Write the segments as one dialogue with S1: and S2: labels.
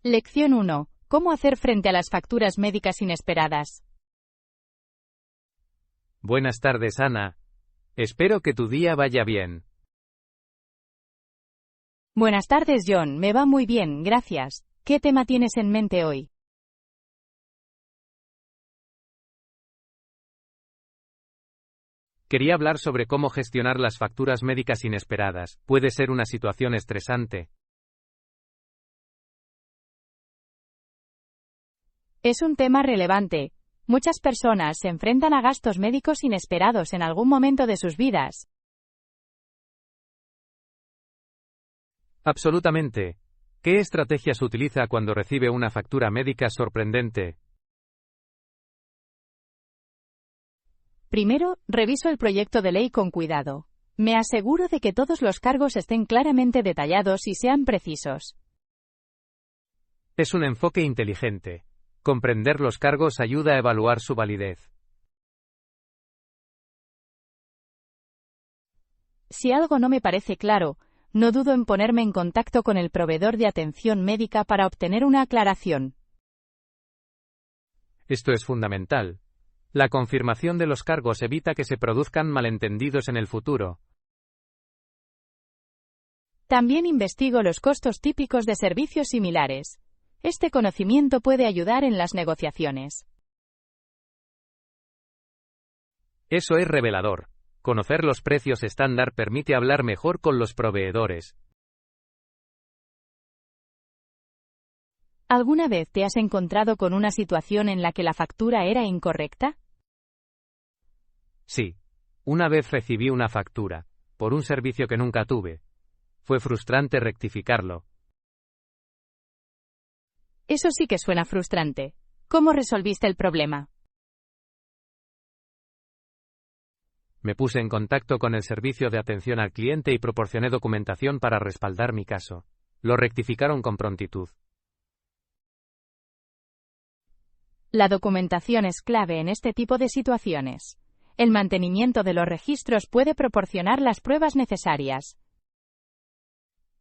S1: Lección 1. ¿Cómo hacer frente a las facturas médicas inesperadas?
S2: Buenas tardes, Ana. Espero que tu día vaya bien.
S1: Buenas tardes, John. Me va muy bien, gracias. ¿Qué tema tienes en mente hoy?
S2: Quería hablar sobre cómo gestionar las facturas médicas inesperadas. Puede ser una situación estresante.
S1: Es un tema relevante. Muchas personas se enfrentan a gastos médicos inesperados en algún momento de sus vidas.
S2: Absolutamente. ¿Qué estrategias utiliza cuando recibe una factura médica sorprendente?
S1: Primero, reviso el proyecto de ley con cuidado. Me aseguro de que todos los cargos estén claramente detallados y sean precisos.
S2: Es un enfoque inteligente. Comprender los cargos ayuda a evaluar su validez.
S1: Si algo no me parece claro, no dudo en ponerme en contacto con el proveedor de atención médica para obtener una aclaración.
S2: Esto es fundamental. La confirmación de los cargos evita que se produzcan malentendidos en el futuro.
S1: También investigo los costos típicos de servicios similares. Este conocimiento puede ayudar en las negociaciones.
S2: Eso es revelador. Conocer los precios estándar permite hablar mejor con los proveedores.
S1: ¿Alguna vez te has encontrado con una situación en la que la factura era incorrecta?
S2: Sí. Una vez recibí una factura, por un servicio que nunca tuve. Fue frustrante rectificarlo.
S1: Eso sí que suena frustrante. ¿Cómo resolviste el problema?
S2: Me puse en contacto con el servicio de atención al cliente y proporcioné documentación para respaldar mi caso. Lo rectificaron con prontitud.
S1: La documentación es clave en este tipo de situaciones. El mantenimiento de los registros puede proporcionar las pruebas necesarias.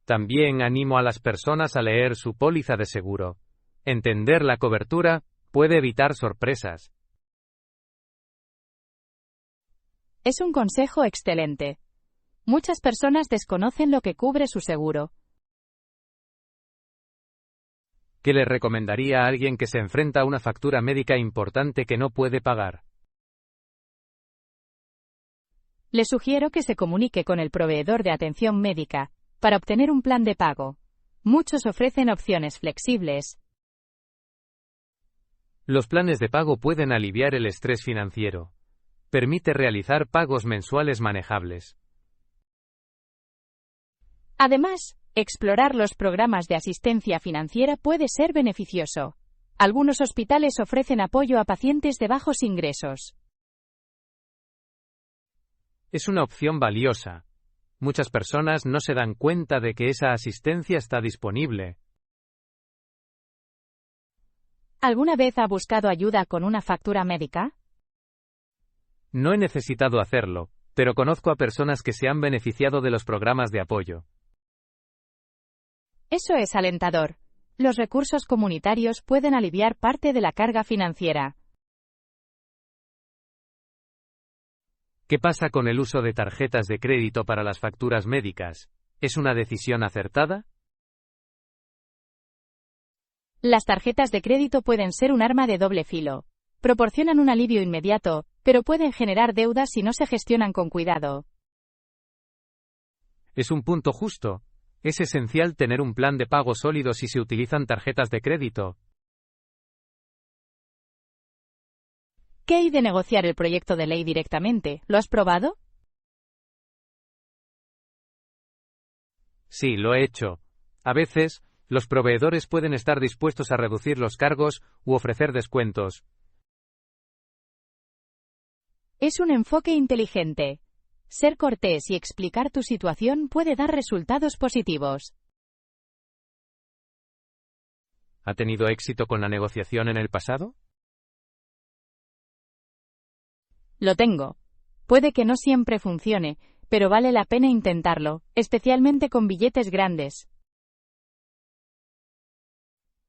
S2: También animo a las personas a leer su póliza de seguro. Entender la cobertura puede evitar sorpresas.
S1: Es un consejo excelente. Muchas personas desconocen lo que cubre su seguro.
S2: ¿Qué le recomendaría a alguien que se enfrenta a una factura médica importante que no puede pagar?
S1: Le sugiero que se comunique con el proveedor de atención médica para obtener un plan de pago. Muchos ofrecen opciones flexibles.
S2: Los planes de pago pueden aliviar el estrés financiero. Permite realizar pagos mensuales manejables.
S1: Además, explorar los programas de asistencia financiera puede ser beneficioso. Algunos hospitales ofrecen apoyo a pacientes de bajos ingresos.
S2: Es una opción valiosa. Muchas personas no se dan cuenta de que esa asistencia está disponible.
S1: ¿Alguna vez ha buscado ayuda con una factura médica?
S2: No he necesitado hacerlo, pero conozco a personas que se han beneficiado de los programas de apoyo.
S1: Eso es alentador. Los recursos comunitarios pueden aliviar parte de la carga financiera.
S2: ¿Qué pasa con el uso de tarjetas de crédito para las facturas médicas? ¿Es una decisión acertada?
S1: Las tarjetas de crédito pueden ser un arma de doble filo. Proporcionan un alivio inmediato, pero pueden generar deudas si no se gestionan con cuidado.
S2: Es un punto justo. Es esencial tener un plan de pago sólido si se utilizan tarjetas de crédito.
S1: ¿Qué hay de negociar el proyecto de ley directamente? ¿Lo has probado?
S2: Sí, lo he hecho. A veces, los proveedores pueden estar dispuestos a reducir los cargos u ofrecer descuentos.
S1: Es un enfoque inteligente. Ser cortés y explicar tu situación puede dar resultados positivos.
S2: ¿Ha tenido éxito con la negociación en el pasado?
S1: Lo tengo. Puede que no siempre funcione, pero vale la pena intentarlo, especialmente con billetes grandes.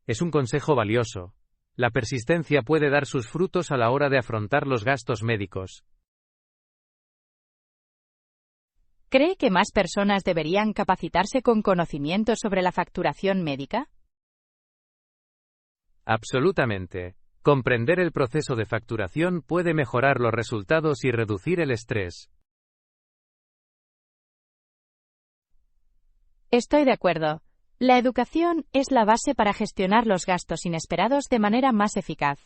S2: Es un consejo valioso. La persistencia puede dar sus frutos a la hora de afrontar los gastos médicos.
S1: ¿Cree que más personas deberían capacitarse con conocimientos sobre la facturación médica?
S2: Absolutamente. Comprender el proceso de facturación puede mejorar los resultados y reducir el estrés.
S1: Estoy de acuerdo. La educación es la base para gestionar los gastos inesperados de manera más eficaz.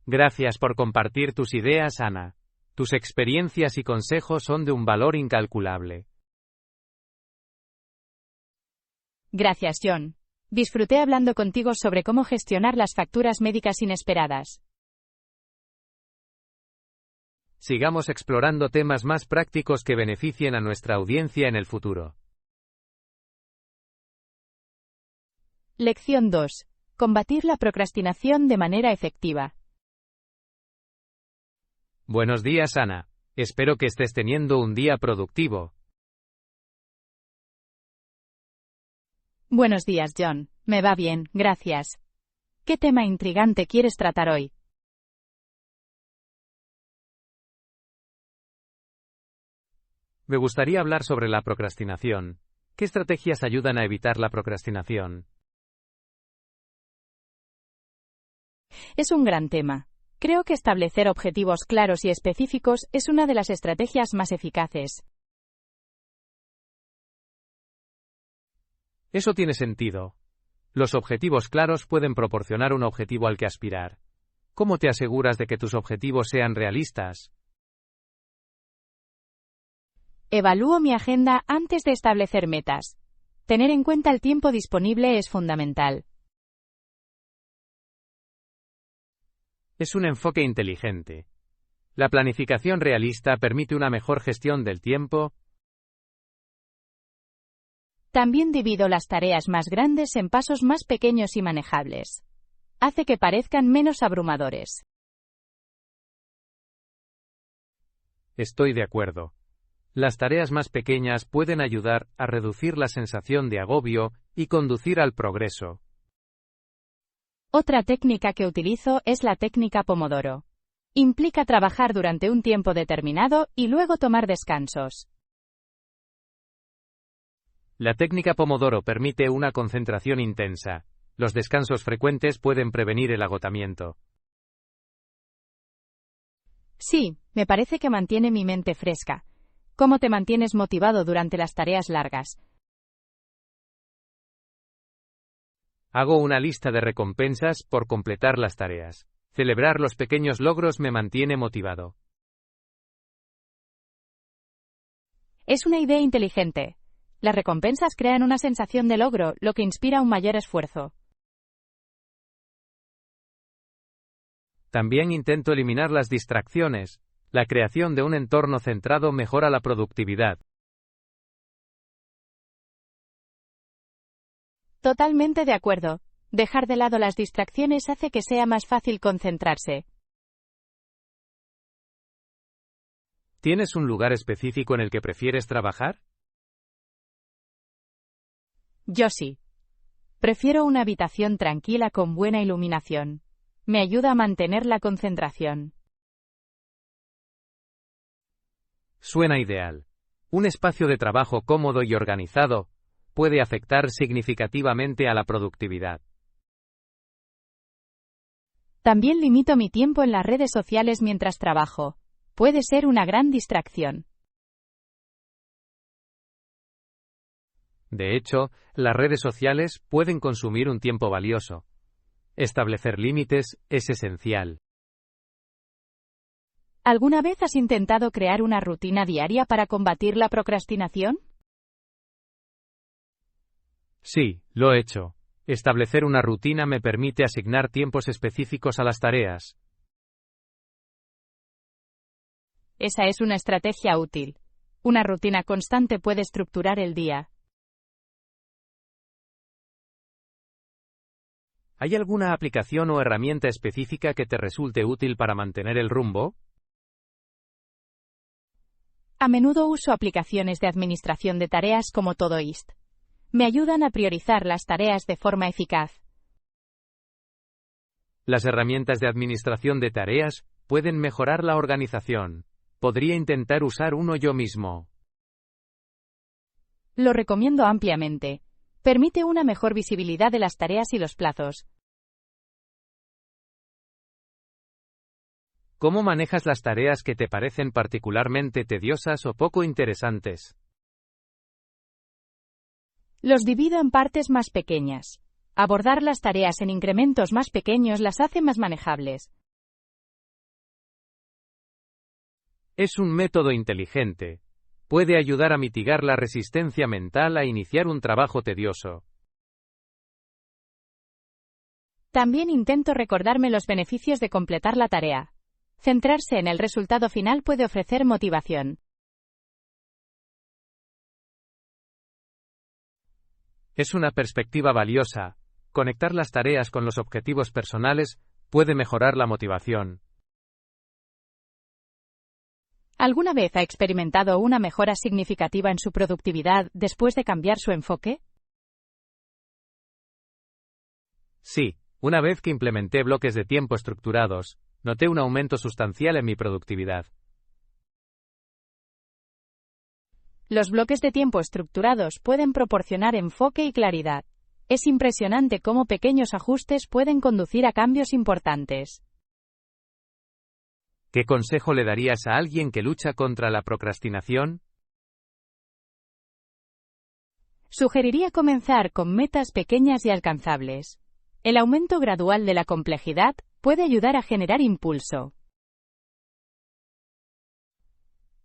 S2: Gracias por compartir tus ideas, Ana. Tus experiencias y consejos son de un valor incalculable.
S1: Gracias, John. Disfruté hablando contigo sobre cómo gestionar las facturas médicas inesperadas.
S2: Sigamos explorando temas más prácticos que beneficien a nuestra audiencia en el futuro.
S1: Lección 2. Combatir la procrastinación de manera efectiva.
S2: Buenos días, Ana. Espero que estés teniendo un día productivo.
S1: Buenos días, John. Me va bien, gracias. ¿Qué tema intrigante quieres tratar hoy?
S2: Me gustaría hablar sobre la procrastinación. ¿Qué estrategias ayudan a evitar la procrastinación?
S1: Es un gran tema. Creo que establecer objetivos claros y específicos es una de las estrategias más eficaces.
S2: Eso tiene sentido. Los objetivos claros pueden proporcionar un objetivo al que aspirar. ¿Cómo te aseguras de que tus objetivos sean realistas?
S1: Evalúo mi agenda antes de establecer metas. Tener en cuenta el tiempo disponible es fundamental.
S2: Es un enfoque inteligente. La planificación realista permite una mejor gestión del tiempo.
S1: También divido las tareas más grandes en pasos más pequeños y manejables. Hace que parezcan menos abrumadores.
S2: Estoy de acuerdo. Las tareas más pequeñas pueden ayudar a reducir la sensación de agobio y conducir al progreso.
S1: Otra técnica que utilizo es la técnica Pomodoro. Implica trabajar durante un tiempo determinado y luego tomar descansos.
S2: La técnica Pomodoro permite una concentración intensa. Los descansos frecuentes pueden prevenir el agotamiento.
S1: Sí, me parece que mantiene mi mente fresca. ¿Cómo te mantienes motivado durante las tareas largas?
S2: Hago una lista de recompensas por completar las tareas. Celebrar los pequeños logros me mantiene motivado.
S1: Es una idea inteligente. Las recompensas crean una sensación de logro, lo que inspira un mayor esfuerzo.
S2: También intento eliminar las distracciones. La creación de un entorno centrado mejora la productividad.
S1: Totalmente de acuerdo. Dejar de lado las distracciones hace que sea más fácil concentrarse.
S2: ¿Tienes un lugar específico en el que prefieres trabajar?
S1: Yo sí. Prefiero una habitación tranquila con buena iluminación. Me ayuda a mantener la concentración.
S2: Suena ideal. Un espacio de trabajo cómodo y organizado puede afectar significativamente a la productividad.
S1: También limito mi tiempo en las redes sociales mientras trabajo. Puede ser una gran distracción.
S2: De hecho, las redes sociales pueden consumir un tiempo valioso. Establecer límites es esencial.
S1: ¿Alguna vez has intentado crear una rutina diaria para combatir la procrastinación?
S2: Sí, lo he hecho. Establecer una rutina me permite asignar tiempos específicos a las tareas.
S1: Esa es una estrategia útil. Una rutina constante puede estructurar el día.
S2: ¿Hay alguna aplicación o herramienta específica que te resulte útil para mantener el rumbo?
S1: A menudo uso aplicaciones de administración de tareas como Todoist. Me ayudan a priorizar las tareas de forma eficaz.
S2: Las herramientas de administración de tareas pueden mejorar la organización. Podría intentar usar uno yo mismo.
S1: Lo recomiendo ampliamente. Permite una mejor visibilidad de las tareas y los plazos.
S2: ¿Cómo manejas las tareas que te parecen particularmente tediosas o poco interesantes?
S1: Los divido en partes más pequeñas. Abordar las tareas en incrementos más pequeños las hace más manejables.
S2: Es un método inteligente. Puede ayudar a mitigar la resistencia mental a iniciar un trabajo tedioso.
S1: También intento recordarme los beneficios de completar la tarea. Centrarse en el resultado final puede ofrecer motivación.
S2: Es una perspectiva valiosa. Conectar las tareas con los objetivos personales puede mejorar la motivación.
S1: ¿Alguna vez ha experimentado una mejora significativa en su productividad después de cambiar su enfoque?
S2: Sí, una vez que implementé bloques de tiempo estructurados, noté un aumento sustancial en mi productividad.
S1: Los bloques de tiempo estructurados pueden proporcionar enfoque y claridad. Es impresionante cómo pequeños ajustes pueden conducir a cambios importantes.
S2: ¿Qué consejo le darías a alguien que lucha contra la procrastinación?
S1: Sugeriría comenzar con metas pequeñas y alcanzables. El aumento gradual de la complejidad puede ayudar a generar impulso.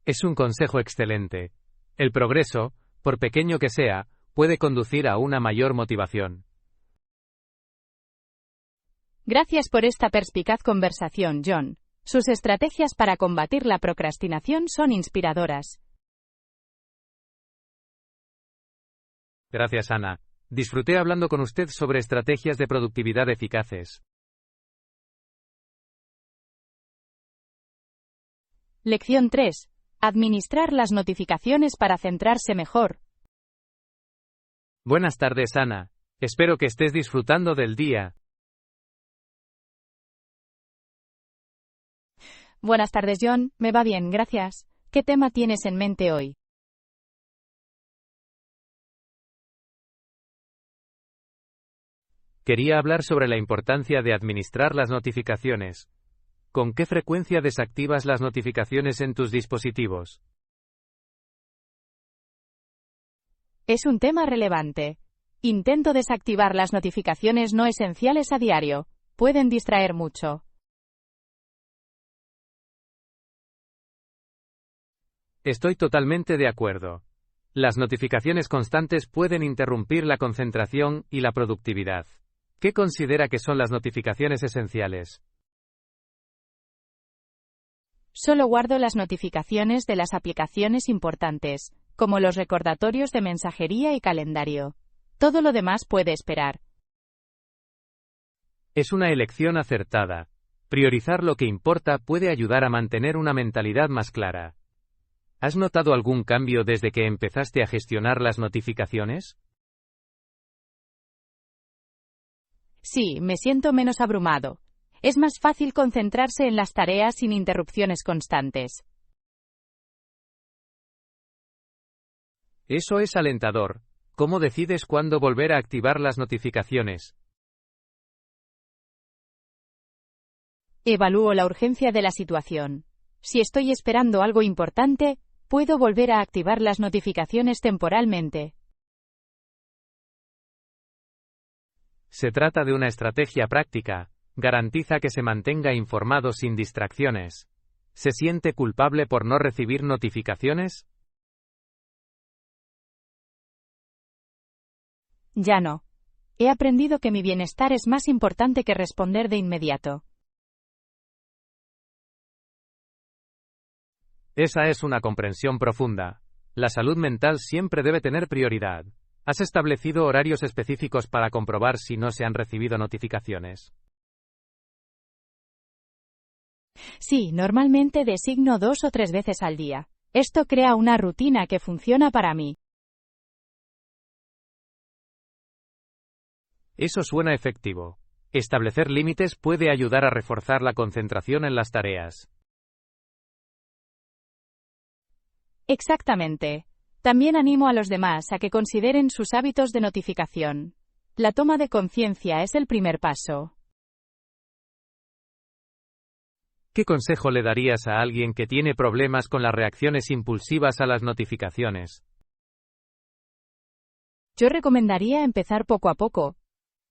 S2: Es un consejo excelente. El progreso, por pequeño que sea, puede conducir a una mayor motivación.
S1: Gracias por esta perspicaz conversación, John. Sus estrategias para combatir la procrastinación son inspiradoras.
S2: Gracias, Ana. Disfruté hablando con usted sobre estrategias de productividad eficaces.
S1: Lección 3. Administrar las notificaciones para centrarse mejor.
S2: Buenas tardes, Ana. Espero que estés disfrutando del día.
S1: Buenas tardes, John. Me va bien, gracias. ¿Qué tema tienes en mente hoy?
S2: Quería hablar sobre la importancia de administrar las notificaciones. ¿Con qué frecuencia desactivas las notificaciones en tus dispositivos?
S1: Es un tema relevante. Intento desactivar las notificaciones no esenciales a diario. Pueden distraer mucho.
S2: Estoy totalmente de acuerdo. Las notificaciones constantes pueden interrumpir la concentración y la productividad. ¿Qué considera que son las notificaciones esenciales?
S1: Solo guardo las notificaciones de las aplicaciones importantes, como los recordatorios de mensajería y calendario. Todo lo demás puede esperar.
S2: Es una elección acertada. Priorizar lo que importa puede ayudar a mantener una mentalidad más clara. ¿Has notado algún cambio desde que empezaste a gestionar las notificaciones?
S1: Sí, me siento menos abrumado. Es más fácil concentrarse en las tareas sin interrupciones constantes.
S2: Eso es alentador. ¿Cómo decides cuándo volver a activar las notificaciones?
S1: Evalúo la urgencia de la situación. Si estoy esperando algo importante, puedo volver a activar las notificaciones temporalmente.
S2: Se trata de una estrategia práctica. Garantiza que se mantenga informado sin distracciones. ¿Se siente culpable por no recibir notificaciones?
S1: Ya no. He aprendido que mi bienestar es más importante que responder de inmediato.
S2: Esa es una comprensión profunda. La salud mental siempre debe tener prioridad. ¿Has establecido horarios específicos para comprobar si no se han recibido notificaciones?
S1: Sí, normalmente designo 2 o 3 veces al día. Esto crea una rutina que funciona para mí.
S2: Eso suena efectivo. Establecer límites puede ayudar a reforzar la concentración en las tareas.
S1: Exactamente. También animo a los demás a que consideren sus hábitos de notificación. La toma de conciencia es el primer paso.
S2: ¿Qué consejo le darías a alguien que tiene problemas con las reacciones impulsivas a las notificaciones?
S1: Yo recomendaría empezar poco a poco.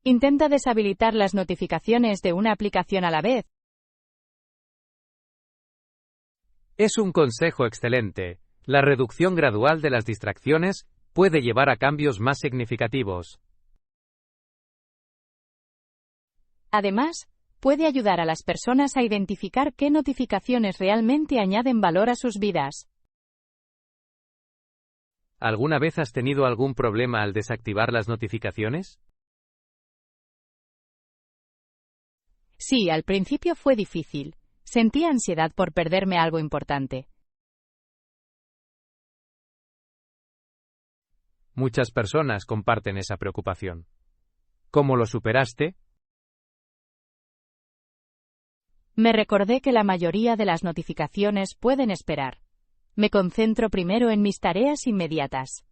S1: Intenta deshabilitar las notificaciones de una aplicación a la vez.
S2: Es un consejo excelente. La reducción gradual de las distracciones puede llevar a cambios más significativos.
S1: Además, puede ayudar a las personas a identificar qué notificaciones realmente añaden valor a sus vidas.
S2: ¿Alguna vez has tenido algún problema al desactivar las notificaciones?
S1: Sí, al principio fue difícil. Sentía ansiedad por perderme algo importante.
S2: Muchas personas comparten esa preocupación. ¿Cómo lo superaste?
S1: Me recordé que la mayoría de las notificaciones pueden esperar. Me concentro primero en mis tareas inmediatas.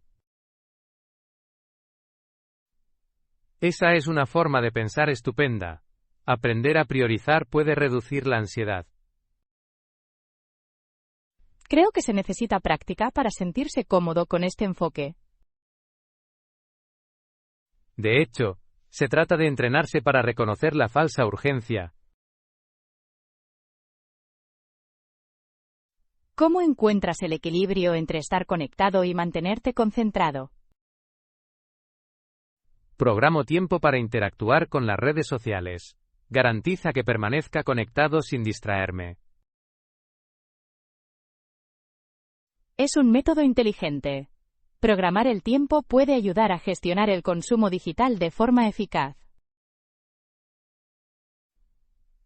S2: Esa es una forma de pensar estupenda. Aprender a priorizar puede reducir la ansiedad.
S1: Creo que se necesita práctica para sentirse cómodo con este enfoque.
S2: De hecho, se trata de entrenarse para reconocer la falsa urgencia.
S1: ¿Cómo encuentras el equilibrio entre estar conectado y mantenerte concentrado?
S2: Programo tiempo para interactuar con las redes sociales. Garantiza que permanezca conectado sin distraerme.
S1: Es un método inteligente. Programar el tiempo puede ayudar a gestionar el consumo digital de forma eficaz.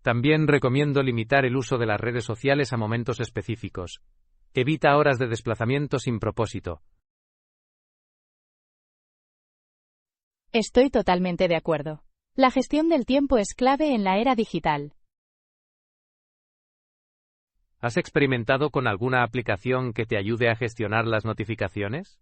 S2: También recomiendo limitar el uso de las redes sociales a momentos específicos. Evita horas de desplazamiento sin propósito.
S1: Estoy totalmente de acuerdo. La gestión del tiempo es clave en la era digital.
S2: ¿Has experimentado con alguna aplicación que te ayude a gestionar las notificaciones?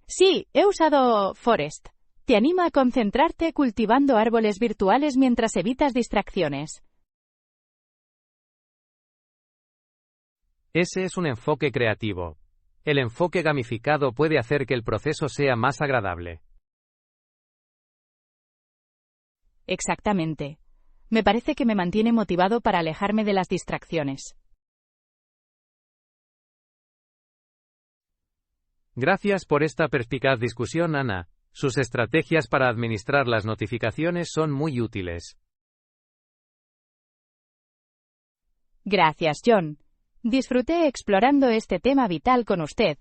S1: Sí, he usado Forest. Te anima a concentrarte cultivando árboles virtuales mientras evitas distracciones.
S2: Ese es un enfoque creativo. El enfoque gamificado puede hacer que el proceso sea más agradable.
S1: Exactamente. Me parece que me mantiene motivado para alejarme de las distracciones.
S2: Gracias por esta perspicaz discusión, Ana. Sus estrategias para administrar las notificaciones son muy útiles.
S1: Gracias, John. Disfruté explorando este tema vital con usted.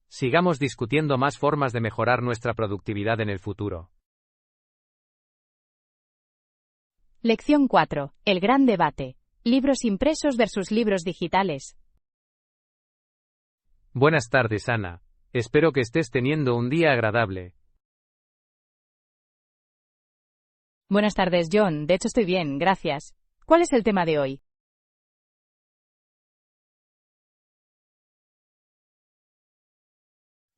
S2: Sigamos discutiendo más formas de mejorar nuestra productividad en el futuro.
S1: Lección 4. El gran debate. Libros impresos versus libros digitales.
S2: Buenas tardes, Ana. Espero que estés teniendo un día agradable.
S1: Buenas tardes, John. De hecho, estoy bien, gracias. ¿Cuál es el tema de hoy?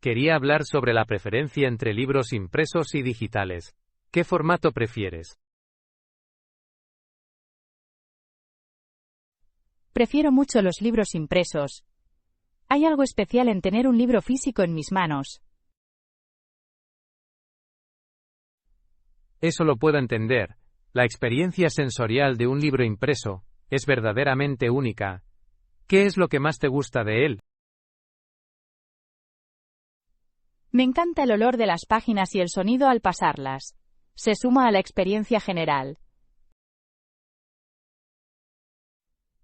S2: Quería hablar sobre la preferencia entre libros impresos y digitales. ¿Qué formato prefieres?
S1: Prefiero mucho los libros impresos. Hay algo especial en tener un libro físico en mis manos.
S2: Eso lo puedo entender. La experiencia sensorial de un libro impreso es verdaderamente única. ¿Qué es lo que más te gusta de él?
S1: Me encanta el olor de las páginas y el sonido al pasarlas. Se suma a la experiencia general.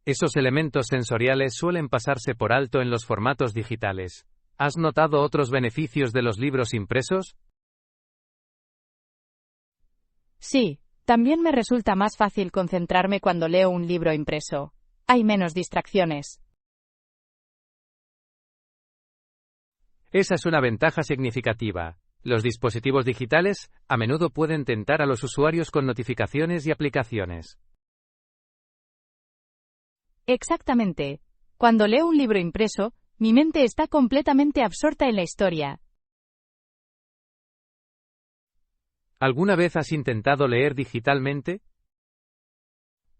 S2: Esos elementos sensoriales suelen pasarse por alto en los formatos digitales. ¿Has notado otros beneficios de los libros impresos?
S1: Sí, también me resulta más fácil concentrarme cuando leo un libro impreso. Hay menos distracciones.
S2: Esa es una ventaja significativa. Los dispositivos digitales a menudo pueden tentar a los usuarios con notificaciones y aplicaciones.
S1: Exactamente. Cuando leo un libro impreso, mi mente está completamente absorta en la historia.
S2: ¿Alguna vez has intentado leer digitalmente?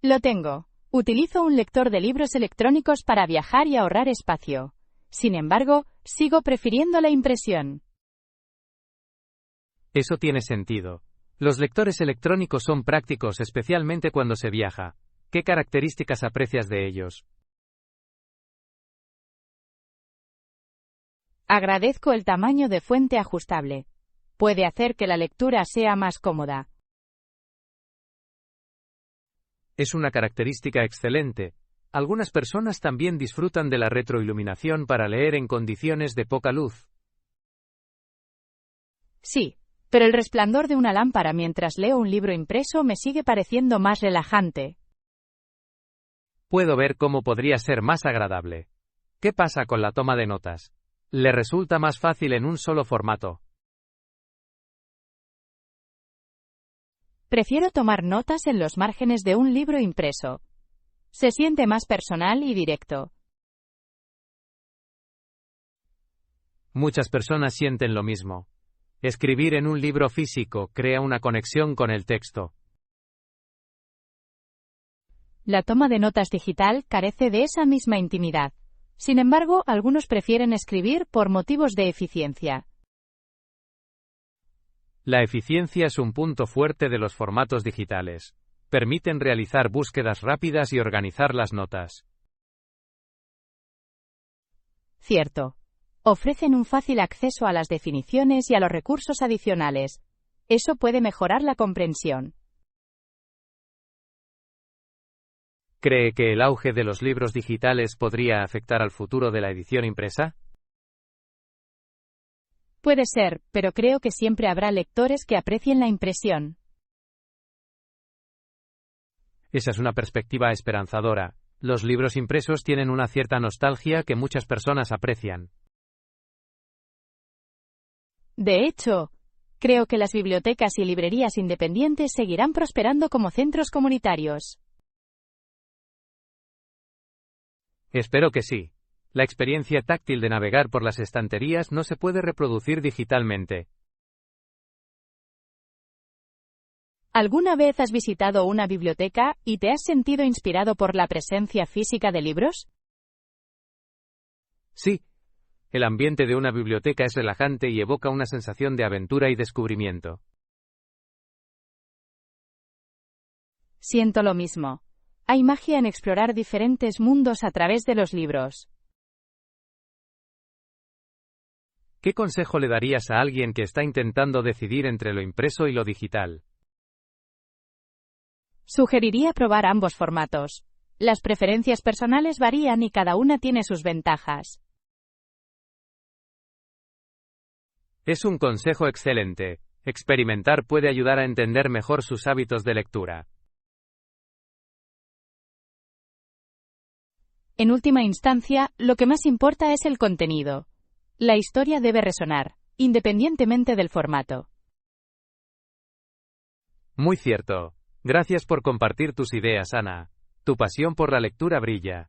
S1: Lo tengo. Utilizo un lector de libros electrónicos para viajar y ahorrar espacio. Sin embargo, sigo prefiriendo la impresión.
S2: Eso tiene sentido. Los lectores electrónicos son prácticos especialmente cuando se viaja. ¿Qué características aprecias de ellos?
S1: Agradezco el tamaño de fuente ajustable. Puede hacer que la lectura sea más cómoda.
S2: Es una característica excelente. Algunas personas también disfrutan de la retroiluminación para leer en condiciones de poca luz.
S1: Sí, pero el resplandor de una lámpara mientras leo un libro impreso me sigue pareciendo más relajante.
S2: Puedo ver cómo podría ser más agradable. ¿Qué pasa con la toma de notas? ¿Le resulta más fácil en un solo formato?
S1: Prefiero tomar notas en los márgenes de un libro impreso. Se siente más personal y directo.
S2: Muchas personas sienten lo mismo. Escribir en un libro físico crea una conexión con el texto.
S1: La toma de notas digital carece de esa misma intimidad. Sin embargo, algunos prefieren escribir por motivos de eficiencia.
S2: La eficiencia es un punto fuerte de los formatos digitales. Permiten realizar búsquedas rápidas y organizar las notas.
S1: Cierto. Ofrecen un fácil acceso a las definiciones y a los recursos adicionales. Eso puede mejorar la comprensión.
S2: ¿Cree que el auge de los libros digitales podría afectar al futuro de la edición impresa?
S1: Puede ser, pero creo que siempre habrá lectores que aprecien la impresión.
S2: Esa es una perspectiva esperanzadora. Los libros impresos tienen una cierta nostalgia que muchas personas aprecian.
S1: De hecho, creo que las bibliotecas y librerías independientes seguirán prosperando como centros comunitarios.
S2: Espero que sí. La experiencia táctil de navegar por las estanterías no se puede reproducir digitalmente.
S1: ¿Alguna vez has visitado una biblioteca y te has sentido inspirado por la presencia física de libros?
S2: Sí. El ambiente de una biblioteca es relajante y evoca una sensación de aventura y descubrimiento.
S1: Siento lo mismo. Hay magia en explorar diferentes mundos a través de los libros.
S2: ¿Qué consejo le darías a alguien que está intentando decidir entre lo impreso y lo digital?
S1: Sugeriría probar ambos formatos. Las preferencias personales varían y cada una tiene sus ventajas.
S2: Es un consejo excelente. Experimentar puede ayudar a entender mejor sus hábitos de lectura.
S1: En última instancia, lo que más importa es el contenido. La historia debe resonar, independientemente del formato.
S2: Muy cierto. Gracias por compartir tus ideas, Ana. Tu pasión por la lectura brilla.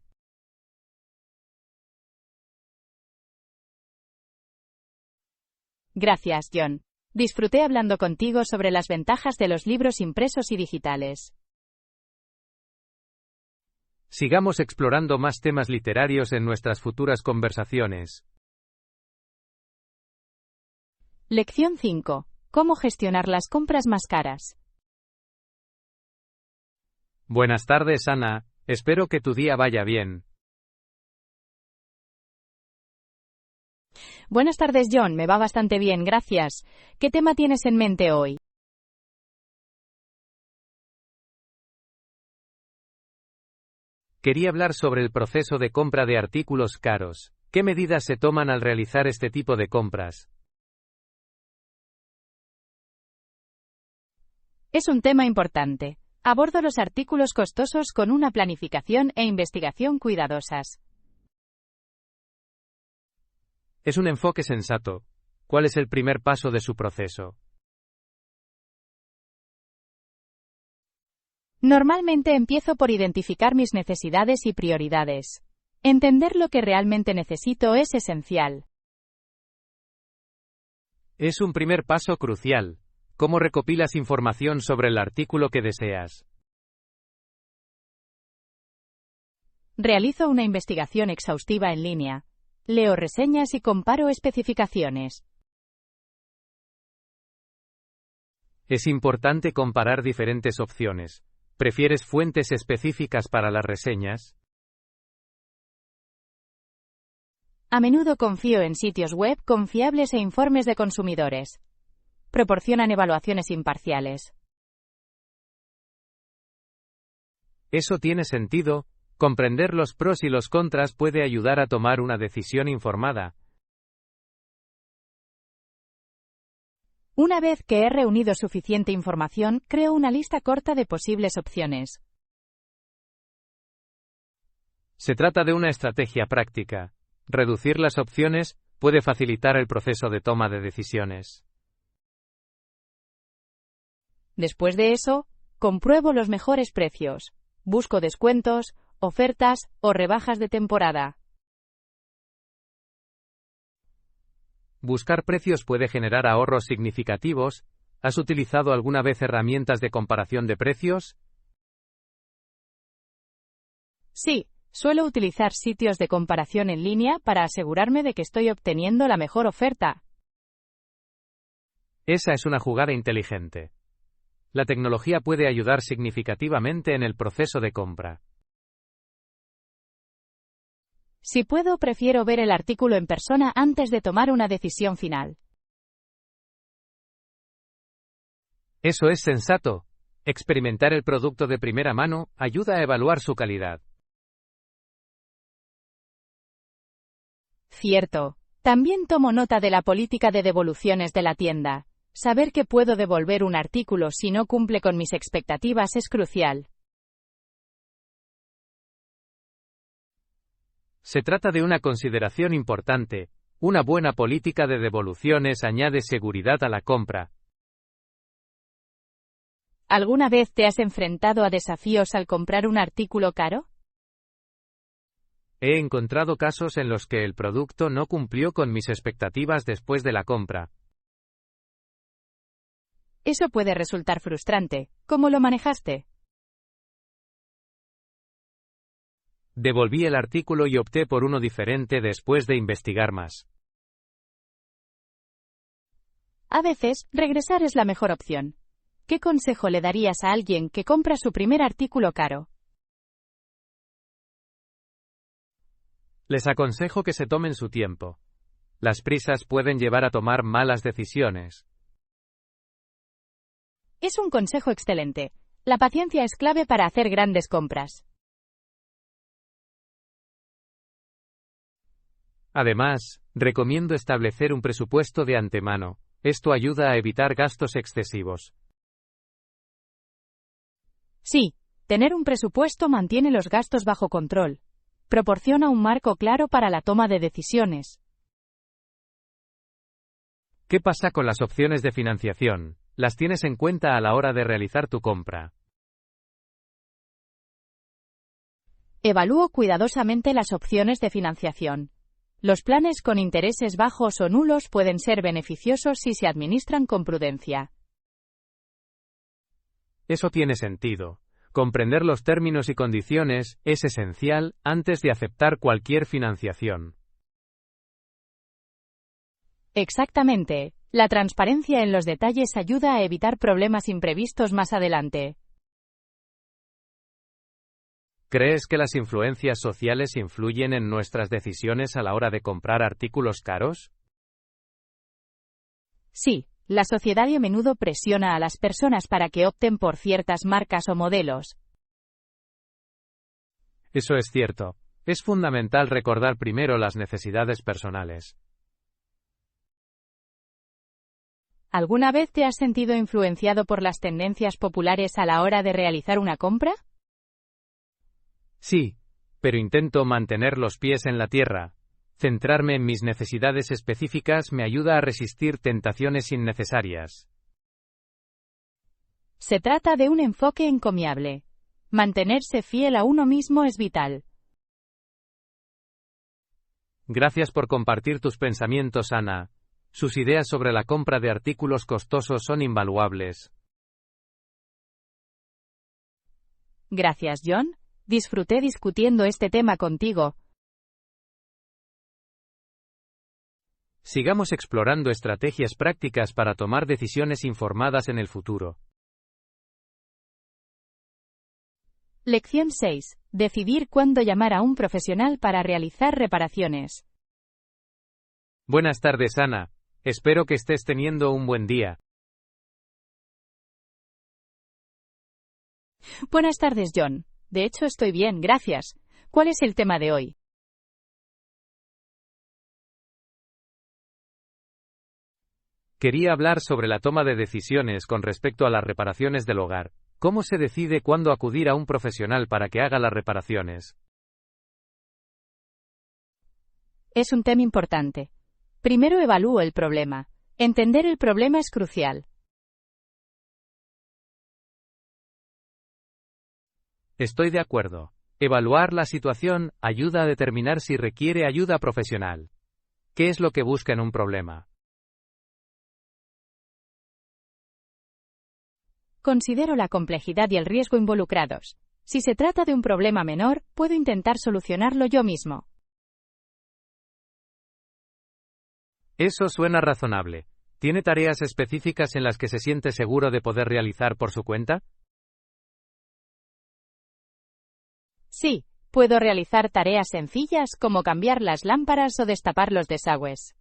S1: Gracias, John. Disfruté hablando contigo sobre las ventajas de los libros impresos y digitales.
S2: Sigamos explorando más temas literarios en nuestras futuras conversaciones.
S1: Lección 5. ¿Cómo gestionar las compras más caras?
S2: Buenas tardes, Ana. Espero que tu día vaya bien.
S1: Buenas tardes, John. Me va bastante bien, gracias. ¿Qué tema tienes en mente hoy?
S2: Quería hablar sobre el proceso de compra de artículos caros. ¿Qué medidas se toman al realizar este tipo de compras?
S1: Es un tema importante. Abordo los artículos costosos con una planificación e investigación cuidadosas.
S2: Es un enfoque sensato. ¿Cuál es el primer paso de su proceso?
S1: Normalmente empiezo por identificar mis necesidades y prioridades. Entender lo que realmente necesito es esencial.
S2: Es un primer paso crucial. ¿Cómo recopilas información sobre el artículo que deseas?
S1: Realizo una investigación exhaustiva en línea. Leo reseñas y comparo especificaciones.
S2: Es importante comparar diferentes opciones. ¿Prefieres fuentes específicas para las reseñas?
S1: A menudo confío en sitios web confiables e informes de consumidores. Proporcionan evaluaciones imparciales.
S2: Eso tiene sentido. Comprender los pros y los contras puede ayudar a tomar una decisión informada.
S1: Una vez que he reunido suficiente información, creo una lista corta de posibles opciones.
S2: Se trata de una estrategia práctica. Reducir las opciones puede facilitar el proceso de toma de decisiones.
S1: Después de eso, compruebo los mejores precios. Busco descuentos, ofertas o rebajas de temporada.
S2: Buscar precios puede generar ahorros significativos. ¿Has utilizado alguna vez herramientas de comparación de precios?
S1: Sí, suelo utilizar sitios de comparación en línea para asegurarme de que estoy obteniendo la mejor oferta.
S2: Esa es una jugada inteligente. La tecnología puede ayudar significativamente en el proceso de compra.
S1: Si puedo, prefiero ver el artículo en persona antes de tomar una decisión final.
S2: Eso es sensato. Experimentar el producto de primera mano ayuda a evaluar su calidad.
S1: Cierto. También tomo nota de la política de devoluciones de la tienda. Saber que puedo devolver un artículo si no cumple con mis expectativas es crucial.
S2: Se trata de una consideración importante. Una buena política de devoluciones añade seguridad a la compra.
S1: ¿Alguna vez te has enfrentado a desafíos al comprar un artículo caro?
S2: He encontrado casos en los que el producto no cumplió con mis expectativas después de la compra.
S1: Eso puede resultar frustrante. ¿Cómo lo manejaste?
S2: Devolví el artículo y opté por uno diferente después de investigar más.
S1: A veces, regresar es la mejor opción. ¿Qué consejo le darías a alguien que compra su primer artículo caro?
S2: Les aconsejo que se tomen su tiempo. Las prisas pueden llevar a tomar malas decisiones.
S1: Es un consejo excelente. La paciencia es clave para hacer grandes compras.
S2: Además, recomiendo establecer un presupuesto de antemano. Esto ayuda a evitar gastos excesivos.
S1: Sí, tener un presupuesto mantiene los gastos bajo control. Proporciona un marco claro para la toma de decisiones.
S2: ¿Qué pasa con las opciones de financiación? ¿Las tienes en cuenta a la hora de realizar tu compra?
S1: Evalúo cuidadosamente las opciones de financiación. Los planes con intereses bajos o nulos pueden ser beneficiosos si se administran con prudencia.
S2: Eso tiene sentido. Comprender los términos y condiciones es esencial antes de aceptar cualquier financiación.
S1: Exactamente. La transparencia en los detalles ayuda a evitar problemas imprevistos más adelante.
S2: ¿Crees que las influencias sociales influyen en nuestras decisiones a la hora de comprar artículos caros?
S1: Sí, la sociedad a menudo presiona a las personas para que opten por ciertas marcas o modelos.
S2: Eso es cierto. Es fundamental recordar primero las necesidades personales.
S1: ¿Alguna vez te has sentido influenciado por las tendencias populares a la hora de realizar una compra?
S2: Sí, pero intento mantener los pies en la tierra. Centrarme en mis necesidades específicas me ayuda a resistir tentaciones innecesarias.
S1: Se trata de un enfoque encomiable. Mantenerse fiel a uno mismo es vital.
S2: Gracias por compartir tus pensamientos, Ana. Sus ideas sobre la compra de artículos costosos son invaluables.
S1: Gracias, John. Disfruté discutiendo este tema contigo.
S2: Sigamos explorando estrategias prácticas para tomar decisiones informadas en el futuro.
S1: Lección 6. Decidir cuándo llamar a un profesional para realizar reparaciones.
S2: Buenas tardes, Ana. Espero que estés teniendo un buen día.
S1: Buenas tardes, John. De hecho, estoy bien, gracias. ¿Cuál es el tema de hoy?
S2: Quería hablar sobre la toma de decisiones con respecto a las reparaciones del hogar. ¿Cómo se decide cuándo acudir a un profesional para que haga las reparaciones?
S1: Es un tema importante. Primero evalúo el problema. Entender el problema es crucial.
S2: Estoy de acuerdo. Evaluar la situación ayuda a determinar si requiere ayuda profesional. ¿Qué es lo que busca en un problema?
S1: Considero la complejidad y el riesgo involucrados. Si se trata de un problema menor, puedo intentar solucionarlo yo mismo.
S2: Eso suena razonable. ¿Tiene tareas específicas en las que se siente seguro de poder realizar por su cuenta?
S1: Sí, puedo realizar tareas sencillas como cambiar las lámparas o destapar los desagües.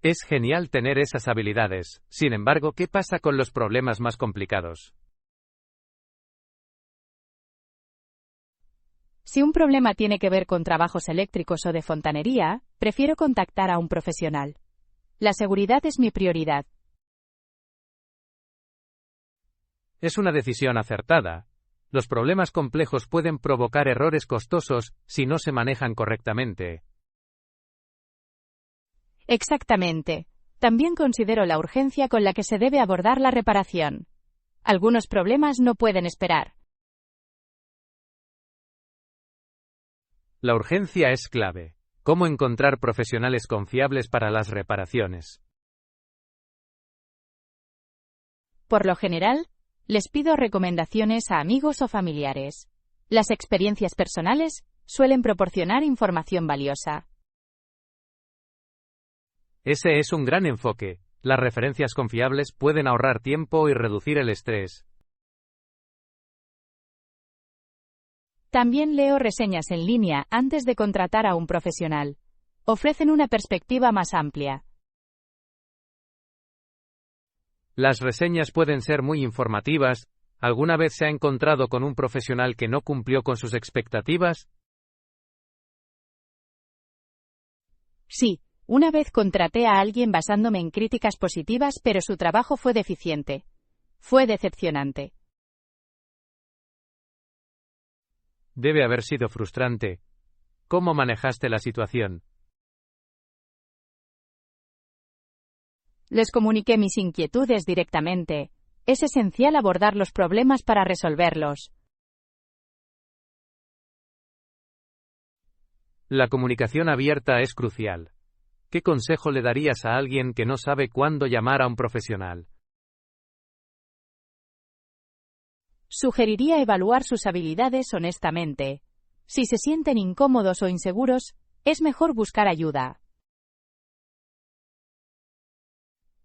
S2: Es genial tener esas habilidades. Sin embargo, ¿qué pasa con los problemas más complicados?
S1: Si un problema tiene que ver con trabajos eléctricos o de fontanería, prefiero contactar a un profesional. La seguridad es mi prioridad.
S2: Es una decisión acertada. Los problemas complejos pueden provocar errores costosos si no se manejan correctamente.
S1: Exactamente. También considero la urgencia con la que se debe abordar la reparación. Algunos problemas no pueden esperar.
S2: La urgencia es clave. ¿Cómo encontrar profesionales confiables para las reparaciones?
S1: Por lo general, les pido recomendaciones a amigos o familiares. Las experiencias personales suelen proporcionar información valiosa.
S2: Ese es un gran enfoque. Las referencias confiables pueden ahorrar tiempo y reducir el estrés.
S1: También leo reseñas en línea antes de contratar a un profesional. Ofrecen una perspectiva más amplia.
S2: Las reseñas pueden ser muy informativas. ¿Alguna vez se ha encontrado con un profesional que no cumplió con sus expectativas?
S1: Sí, una vez contraté a alguien basándome en críticas positivas, pero su trabajo fue deficiente. Fue decepcionante.
S2: Debe haber sido frustrante. ¿Cómo manejaste la situación?
S1: Les comuniqué mis inquietudes directamente. Es esencial abordar los problemas para resolverlos.
S2: La comunicación abierta es crucial. ¿Qué consejo le darías a alguien que no sabe cuándo llamar a un profesional?
S1: Sugeriría evaluar sus habilidades honestamente. Si se sienten incómodos o inseguros, es mejor buscar ayuda.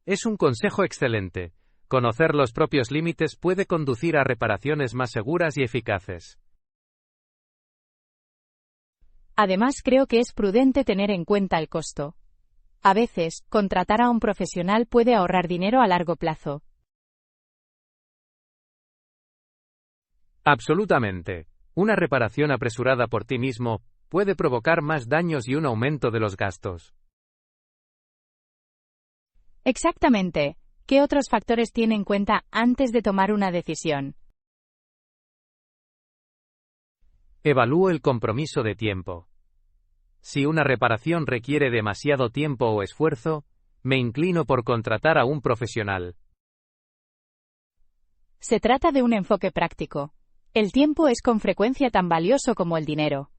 S2: Es un consejo excelente. Conocer los propios límites puede conducir a reparaciones más seguras y eficaces.
S1: Además, creo que es prudente tener en cuenta el costo. A veces, contratar a un profesional puede ahorrar dinero a largo plazo.
S2: Absolutamente. Una reparación apresurada por ti mismo puede provocar más daños y un aumento de los gastos.
S1: Exactamente. ¿Qué otros factores tiene en cuenta antes de tomar una decisión?
S2: Evalúo el compromiso de tiempo. Si una reparación requiere demasiado tiempo o esfuerzo, me inclino por contratar a un profesional.
S1: Se trata de un enfoque práctico. El tiempo es con frecuencia tan valioso como el dinero.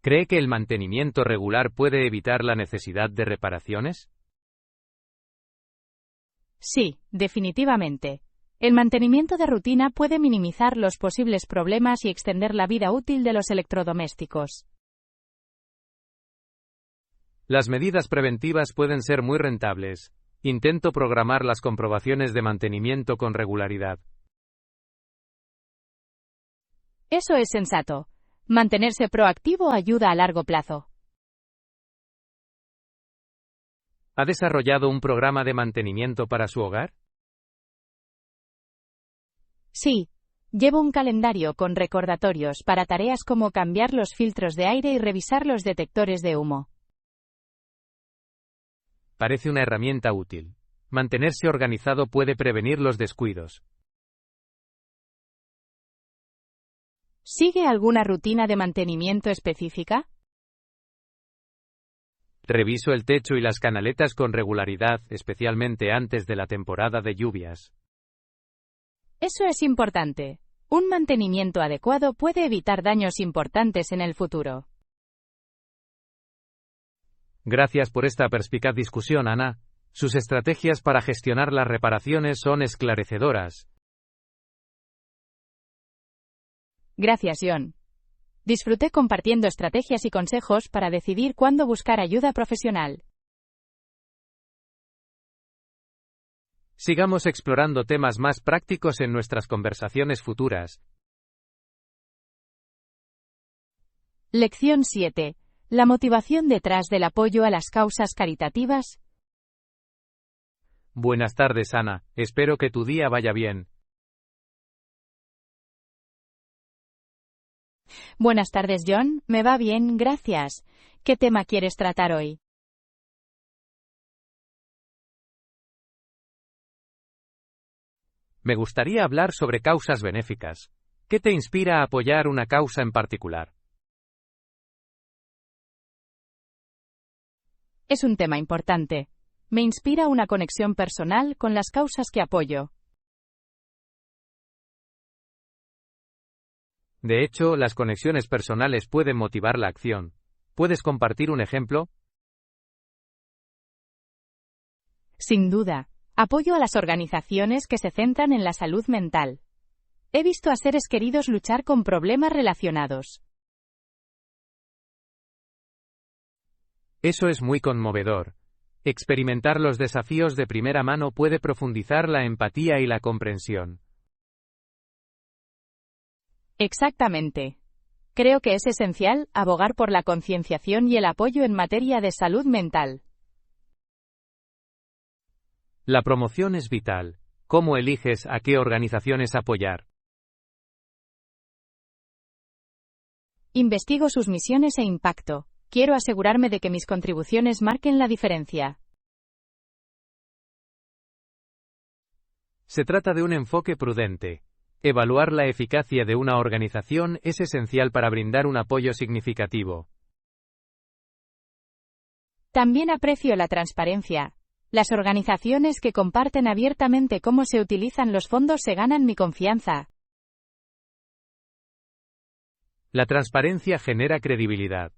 S2: ¿Cree que el mantenimiento regular puede evitar la necesidad de reparaciones?
S1: Sí, definitivamente. El mantenimiento de rutina puede minimizar los posibles problemas y extender la vida útil de los electrodomésticos.
S2: Las medidas preventivas pueden ser muy rentables. Intento programar las comprobaciones de mantenimiento con regularidad.
S1: Eso es sensato. Mantenerse proactivo ayuda a largo plazo.
S2: ¿Ha desarrollado un programa de mantenimiento para su hogar?
S1: Sí, llevo un calendario con recordatorios para tareas como cambiar los filtros de aire y revisar los detectores de humo.
S2: Parece una herramienta útil. Mantenerse organizado puede prevenir los descuidos.
S1: ¿Sigue alguna rutina de mantenimiento específica?
S2: Reviso el techo y las canaletas con regularidad, especialmente antes de la temporada de lluvias.
S1: Eso es importante. Un mantenimiento adecuado puede evitar daños importantes en el futuro.
S2: Gracias por esta perspicaz discusión, Ana. Sus estrategias para gestionar las reparaciones son esclarecedoras.
S1: Gracias, John. Disfruté compartiendo estrategias y consejos para decidir cuándo buscar ayuda profesional.
S2: Sigamos explorando temas más prácticos en nuestras conversaciones futuras.
S1: Lección 7. La motivación detrás del apoyo a las causas caritativas.
S2: Buenas tardes, Ana. Espero que tu día vaya bien.
S1: Buenas tardes, John. Me va bien, gracias. ¿Qué tema quieres tratar hoy?
S2: Me gustaría hablar sobre causas benéficas. ¿Qué te inspira a apoyar una causa en particular?
S1: Es un tema importante. Me inspira una conexión personal con las causas que apoyo.
S2: De hecho, las conexiones personales pueden motivar la acción. ¿Puedes compartir un ejemplo?
S1: Sin duda, apoyo a las organizaciones que se centran en la salud mental. He visto a seres queridos luchar con problemas relacionados.
S2: Eso es muy conmovedor. Experimentar los desafíos de primera mano puede profundizar la empatía y la comprensión.
S1: Exactamente. Creo que es esencial abogar por la concienciación y el apoyo en materia de salud mental.
S2: La promoción es vital. ¿Cómo eliges a qué organizaciones apoyar?
S1: Investigo sus misiones e impacto. Quiero asegurarme de que mis contribuciones marquen la diferencia.
S2: Se trata de un enfoque prudente. Evaluar la eficacia de una organización es esencial para brindar un apoyo significativo.
S1: También aprecio la transparencia. Las organizaciones que comparten abiertamente cómo se utilizan los fondos se ganan mi confianza.
S2: La transparencia genera credibilidad.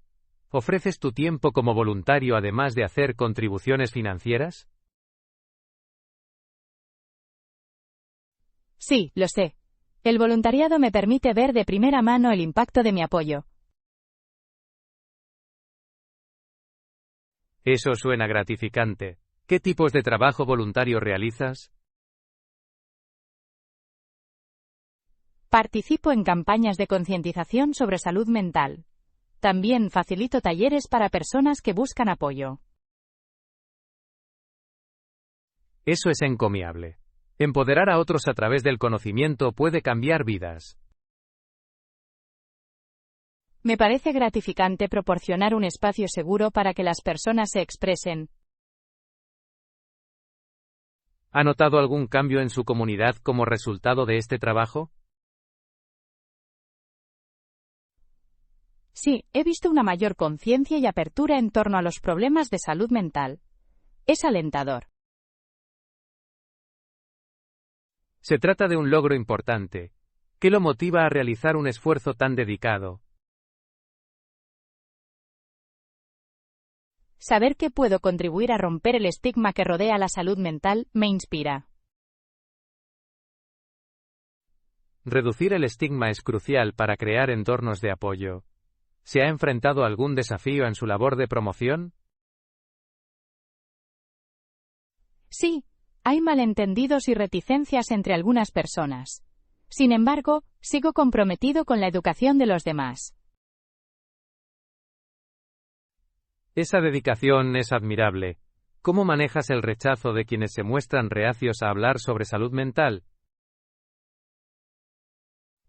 S2: ¿Ofreces tu tiempo como voluntario además de hacer contribuciones financieras?
S1: Sí, lo sé. El voluntariado me permite ver de primera mano el impacto de mi apoyo.
S2: Eso suena gratificante. ¿Qué tipos de trabajo voluntario realizas?
S1: Participo en campañas de concientización sobre salud mental. También facilito talleres para personas que buscan apoyo.
S2: Eso es encomiable. Empoderar a otros a través del conocimiento puede cambiar vidas.
S1: Me parece gratificante proporcionar un espacio seguro para que las personas se expresen.
S2: ¿Ha notado algún cambio en su comunidad como resultado de este trabajo?
S1: Sí, he visto una mayor conciencia y apertura en torno a los problemas de salud mental. Es alentador.
S2: Se trata de un logro importante. ¿Qué lo motiva a realizar un esfuerzo tan dedicado?
S1: Saber que puedo contribuir a romper el estigma que rodea la salud mental me inspira.
S2: Reducir el estigma es crucial para crear entornos de apoyo. ¿Se ha enfrentado a algún desafío en su labor de promoción?
S1: Sí, hay malentendidos y reticencias entre algunas personas. Sin embargo, sigo comprometido con la educación de los demás.
S2: Esa dedicación es admirable. ¿Cómo manejas el rechazo de quienes se muestran reacios a hablar sobre salud mental?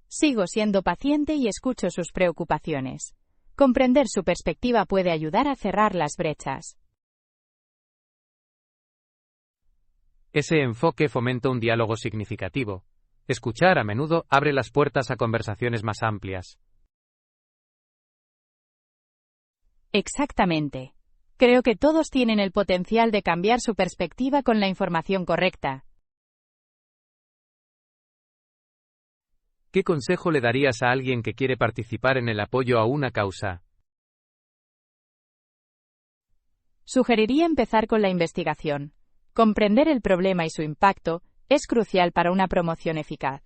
S1: Sigo siendo paciente y escucho sus preocupaciones. Comprender su perspectiva puede ayudar a cerrar las brechas.
S2: Ese enfoque fomenta un diálogo significativo. Escuchar a menudo abre las puertas a conversaciones más amplias.
S1: Exactamente. Creo que todos tienen el potencial de cambiar su perspectiva con la información correcta.
S2: ¿Qué consejo le darías a alguien que quiere participar en el apoyo a una causa?
S1: Sugeriría empezar con la investigación. Comprender el problema y su impacto es crucial para una promoción eficaz.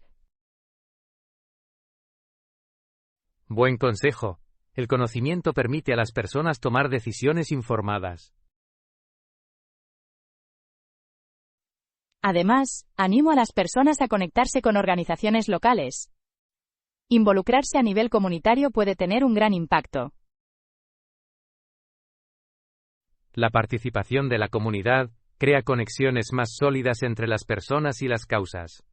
S2: Buen consejo. El conocimiento permite a las personas tomar decisiones informadas.
S1: Además, animo a las personas a conectarse con organizaciones locales. Involucrarse a nivel comunitario puede tener un gran impacto.
S2: La participación de la comunidad crea conexiones más sólidas entre las personas y las causas.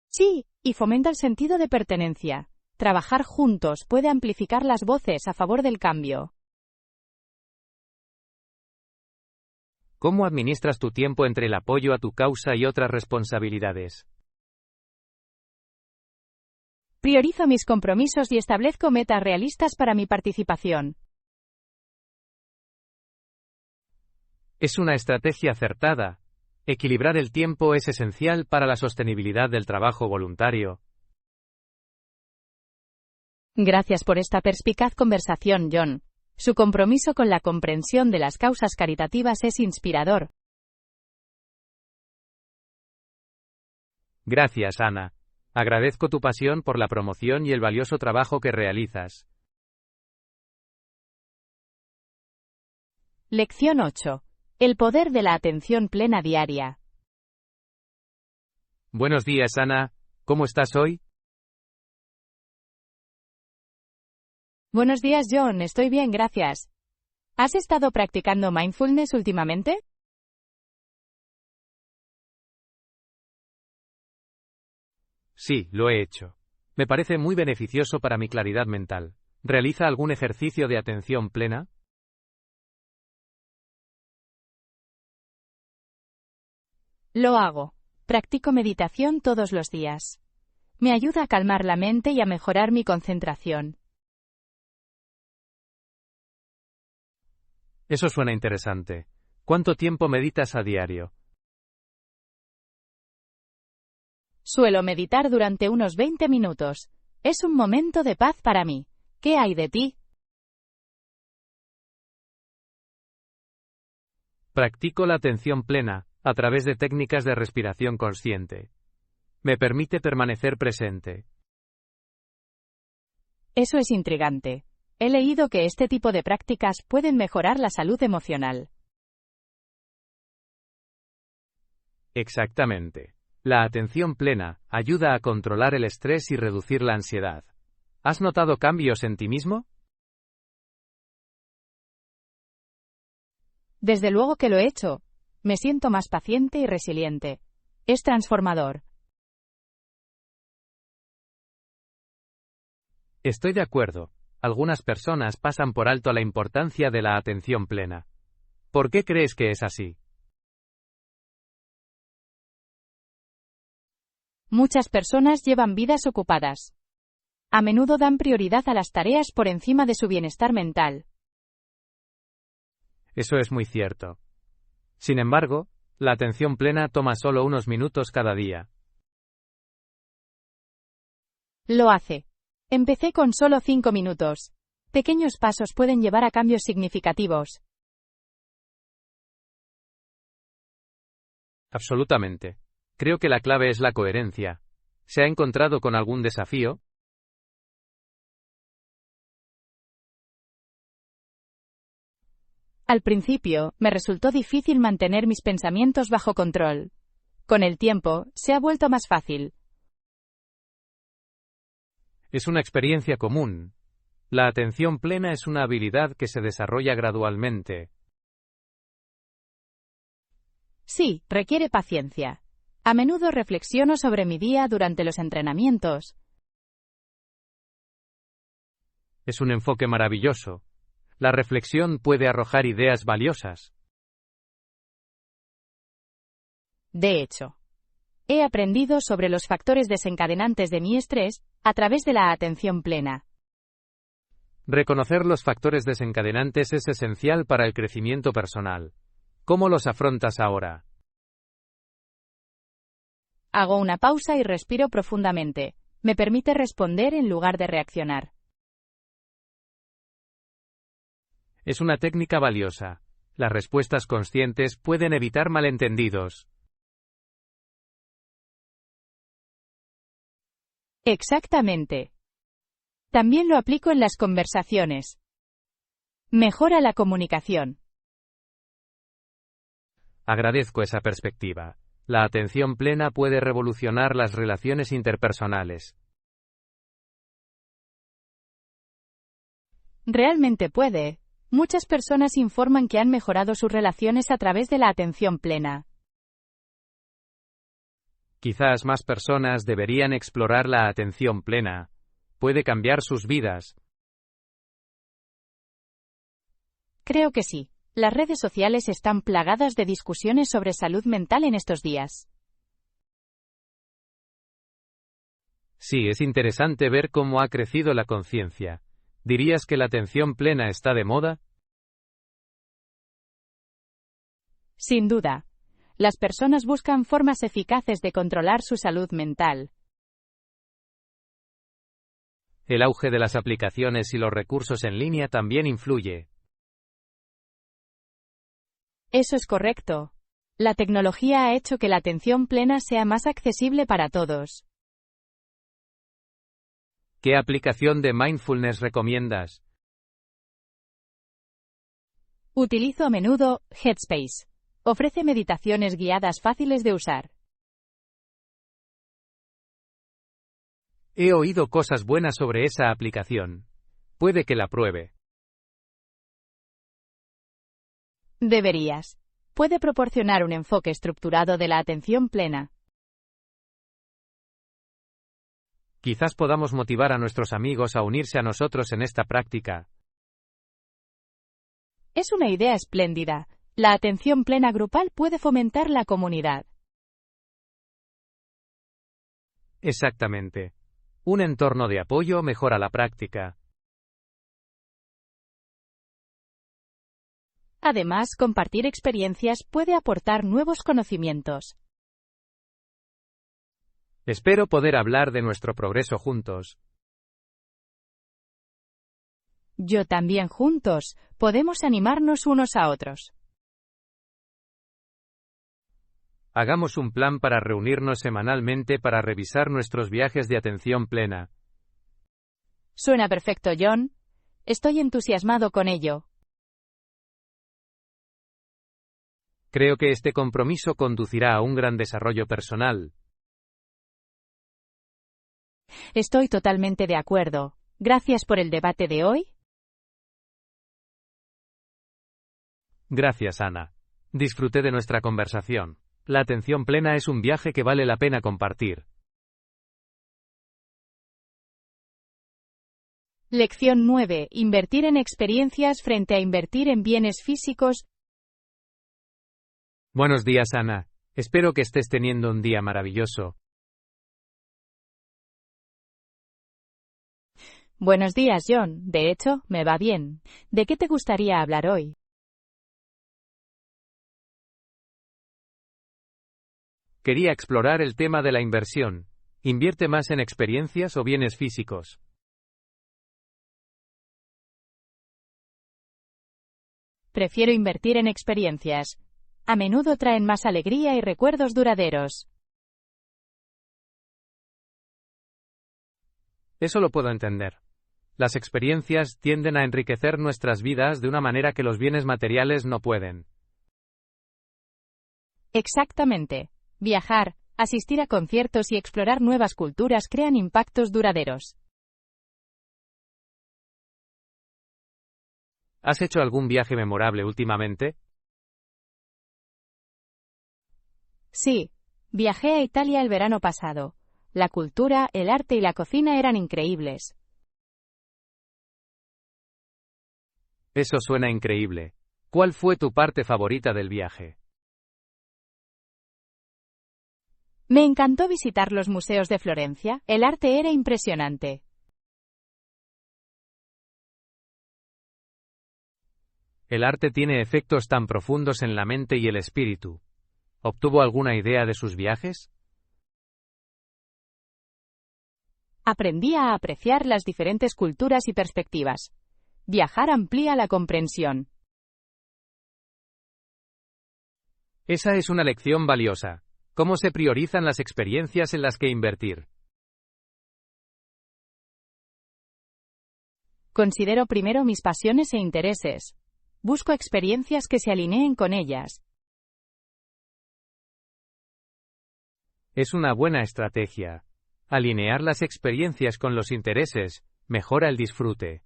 S1: Sí, y fomenta el sentido de pertenencia. Trabajar juntos puede amplificar las voces a favor del cambio.
S2: ¿Cómo administras tu tiempo entre el apoyo a tu causa y otras responsabilidades?
S1: Priorizo mis compromisos y establezco metas realistas para mi participación.
S2: Es una estrategia acertada. Equilibrar el tiempo es esencial para la sostenibilidad del trabajo voluntario.
S1: Gracias por esta perspicaz conversación, John. Su compromiso con la comprensión de las causas caritativas es inspirador.
S2: Gracias, Ana. Agradezco tu pasión por la promoción y el valioso trabajo que realizas.
S1: Lección 8. El poder de la atención plena diaria.
S2: Buenos días, Ana. ¿Cómo estás hoy?
S1: Buenos días, John. Estoy bien, gracias. ¿Has estado practicando mindfulness últimamente?
S2: Sí, lo he hecho. Me parece muy beneficioso para mi claridad mental. ¿Realiza algún ejercicio de atención plena?
S1: Lo hago. Practico meditación todos los días. Me ayuda a calmar la mente y a mejorar mi concentración.
S2: Eso suena interesante. ¿Cuánto tiempo meditas a diario?
S1: Suelo meditar durante unos 20 minutos. Es un momento de paz para mí. ¿Qué hay de ti?
S2: Practico la atención plena, a través de técnicas de respiración consciente. Me permite permanecer presente.
S1: Eso es intrigante. He leído que este tipo de prácticas pueden mejorar la salud emocional.
S2: Exactamente. La atención plena ayuda a controlar el estrés y reducir la ansiedad. ¿Has notado cambios en ti mismo?
S1: Desde luego que lo he hecho. Me siento más paciente y resiliente. Es transformador.
S2: Estoy de acuerdo. Algunas personas pasan por alto la importancia de la atención plena. ¿Por qué crees que es así?
S1: Muchas personas llevan vidas ocupadas. A menudo dan prioridad a las tareas por encima de su bienestar mental.
S2: Eso es muy cierto. Sin embargo, la atención plena toma solo unos minutos cada día.
S1: Lo hace. Empecé con solo 5 minutos. Pequeños pasos pueden llevar a cambios significativos.
S2: Absolutamente. Creo que la clave es la coherencia. ¿Se ha encontrado con algún desafío?
S1: Al principio, me resultó difícil mantener mis pensamientos bajo control. Con el tiempo, se ha vuelto más fácil.
S2: Es una experiencia común. La atención plena es una habilidad que se desarrolla gradualmente.
S1: Sí, requiere paciencia. A menudo reflexiono sobre mi día durante los entrenamientos.
S2: Es un enfoque maravilloso. La reflexión puede arrojar ideas valiosas.
S1: De hecho, he aprendido sobre los factores desencadenantes de mi estrés a través de la atención plena.
S2: Reconocer los factores desencadenantes es esencial para el crecimiento personal. ¿Cómo los afrontas ahora?
S1: Hago una pausa y respiro profundamente. Me permite responder en lugar de reaccionar.
S2: Es una técnica valiosa. Las respuestas conscientes pueden evitar malentendidos.
S1: Exactamente. También lo aplico en las conversaciones. Mejora la comunicación.
S2: Agradezco esa perspectiva. La atención plena puede revolucionar las relaciones interpersonales.
S1: Realmente puede. Muchas personas informan que han mejorado sus relaciones a través de la atención plena.
S2: Quizás más personas deberían explorar la atención plena. Puede cambiar sus vidas.
S1: Creo que sí. Las redes sociales están plagadas de discusiones sobre salud mental en estos días.
S2: Sí, es interesante ver cómo ha crecido la conciencia. ¿Dirías que la atención plena está de moda?
S1: Sin duda. Las personas buscan formas eficaces de controlar su salud mental.
S2: El auge de las aplicaciones y los recursos en línea también influye.
S1: Eso es correcto. La tecnología ha hecho que la atención plena sea más accesible para todos.
S2: ¿Qué aplicación de mindfulness recomiendas?
S1: Utilizo a menudo Headspace. Ofrece meditaciones guiadas fáciles de usar.
S2: He oído cosas buenas sobre esa aplicación. Puede que la pruebe.
S1: Deberías. Puede proporcionar un enfoque estructurado de la atención plena.
S2: Quizás podamos motivar a nuestros amigos a unirse a nosotros en esta práctica.
S1: Es una idea espléndida. La atención plena grupal puede fomentar la comunidad.
S2: Exactamente. Un entorno de apoyo mejora la práctica.
S1: Además, compartir experiencias puede aportar nuevos conocimientos.
S2: Espero poder hablar de nuestro progreso juntos.
S1: Yo también juntos, podemos animarnos unos a otros.
S2: Hagamos un plan para reunirnos semanalmente para revisar nuestros viajes de atención plena.
S1: Suena perfecto, John. Estoy entusiasmado con ello.
S2: Creo que este compromiso conducirá a un gran desarrollo personal.
S1: Estoy totalmente de acuerdo. Gracias por el debate de hoy.
S2: Gracias, Ana. Disfruté de nuestra conversación. La atención plena es un viaje que vale la pena compartir.
S1: Lección 9. Invertir en experiencias frente a invertir en bienes físicos.
S2: Buenos días, Ana. Espero que estés teniendo un día maravilloso.
S1: Buenos días, John. De hecho, me va bien. ¿De qué te gustaría hablar hoy?
S2: Quería explorar el tema de la inversión. ¿Invierte más en experiencias o bienes físicos?
S1: Prefiero invertir en experiencias. A menudo traen más alegría y recuerdos duraderos.
S2: Eso lo puedo entender. Las experiencias tienden a enriquecer nuestras vidas de una manera que los bienes materiales no pueden.
S1: Exactamente. Viajar, asistir a conciertos y explorar nuevas culturas crean impactos duraderos.
S2: ¿Has hecho algún viaje memorable últimamente?
S1: Sí, viajé a Italia el verano pasado. La cultura, el arte y la cocina eran increíbles.
S2: Eso suena increíble. ¿Cuál fue tu parte favorita del viaje?
S1: Me encantó visitar los museos de Florencia, el arte era impresionante.
S2: El arte tiene efectos tan profundos en la mente y el espíritu. ¿Obtuvo alguna idea de sus viajes?
S1: Aprendí a apreciar las diferentes culturas y perspectivas. Viajar amplía la comprensión.
S2: Esa es una lección valiosa. ¿Cómo se priorizan las experiencias en las que invertir?
S1: Considero primero mis pasiones e intereses. Busco experiencias que se alineen con ellas.
S2: Es una buena estrategia. Alinear las experiencias con los intereses mejora el disfrute.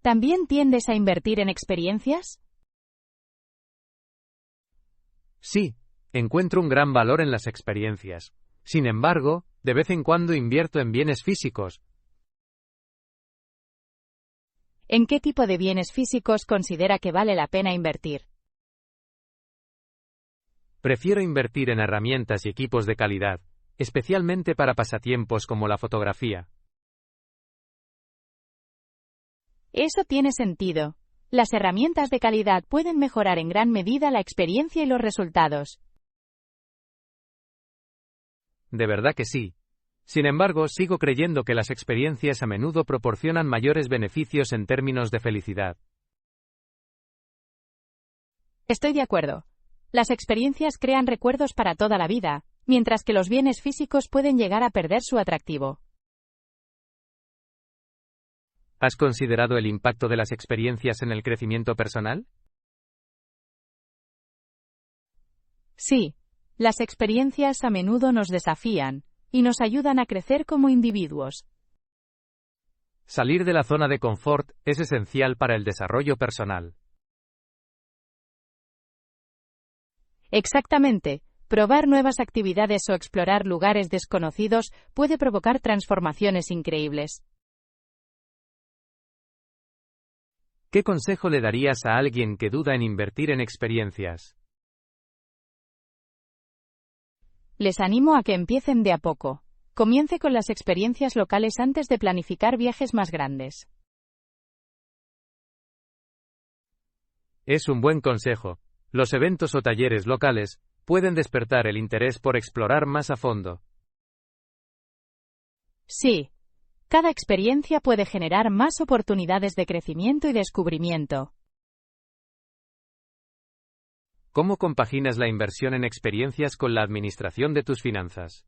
S1: ¿También tiendes a invertir en experiencias?
S2: Sí, encuentro un gran valor en las experiencias. Sin embargo, de vez en cuando invierto en bienes físicos.
S1: ¿En qué tipo de bienes físicos considera que vale la pena invertir?
S2: Prefiero invertir en herramientas y equipos de calidad, especialmente para pasatiempos como la fotografía.
S1: Eso tiene sentido. Las herramientas de calidad pueden mejorar en gran medida la experiencia y los resultados.
S2: De verdad que sí. Sin embargo, sigo creyendo que las experiencias a menudo proporcionan mayores beneficios en términos de felicidad.
S1: Estoy de acuerdo. Las experiencias crean recuerdos para toda la vida, mientras que los bienes físicos pueden llegar a perder su atractivo.
S2: ¿Has considerado el impacto de las experiencias en el crecimiento personal?
S1: Sí, las experiencias a menudo nos desafían y nos ayudan a crecer como individuos.
S2: Salir de la zona de confort es esencial para el desarrollo personal.
S1: Exactamente. Probar nuevas actividades o explorar lugares desconocidos puede provocar transformaciones increíbles.
S2: ¿Qué consejo le darías a alguien que duda en invertir en experiencias?
S1: Les animo a que empiecen de a poco. Comience con las experiencias locales antes de planificar viajes más grandes.
S2: Es un buen consejo. Los eventos o talleres locales pueden despertar el interés por explorar más a fondo.
S1: Sí. Cada experiencia puede generar más oportunidades de crecimiento y descubrimiento.
S2: ¿Cómo compaginas la inversión en experiencias con la administración de tus finanzas?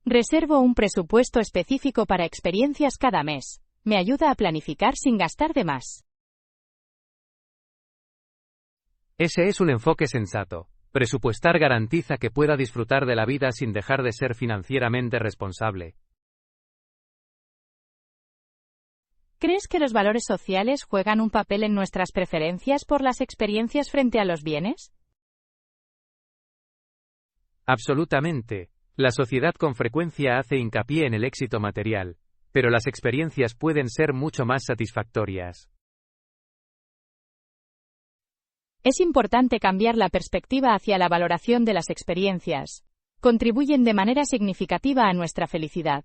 S1: Reservo un presupuesto específico para experiencias cada mes. Me ayuda a planificar sin gastar de más.
S2: Ese es un enfoque sensato. Presupuestar garantiza que pueda disfrutar de la vida sin dejar de ser financieramente responsable.
S1: ¿Crees que los valores sociales juegan un papel en nuestras preferencias por las experiencias frente a los bienes?
S2: Absolutamente. La sociedad con frecuencia hace hincapié en el éxito material, pero las experiencias pueden ser mucho más satisfactorias.
S1: Es importante cambiar la perspectiva hacia la valoración de las experiencias. contribuyen de manera significativa a nuestra felicidad.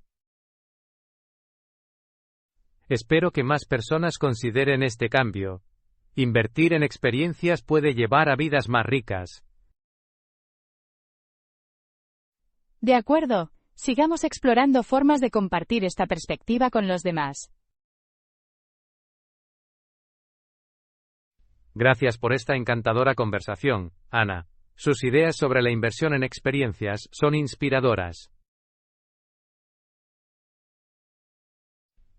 S2: Espero que más personas consideren este cambio. Invertir en experiencias puede llevar a vidas más ricas.
S1: De acuerdo, sigamos explorando formas de compartir esta perspectiva con los demás.
S2: Gracias por esta encantadora conversación, Ana. Sus ideas sobre la inversión en experiencias son inspiradoras.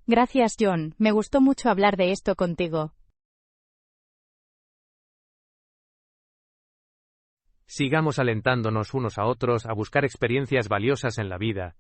S1: Gracias, John. Me gustó mucho hablar de esto contigo.
S2: Sigamos alentándonos unos a otros a buscar experiencias valiosas en la vida,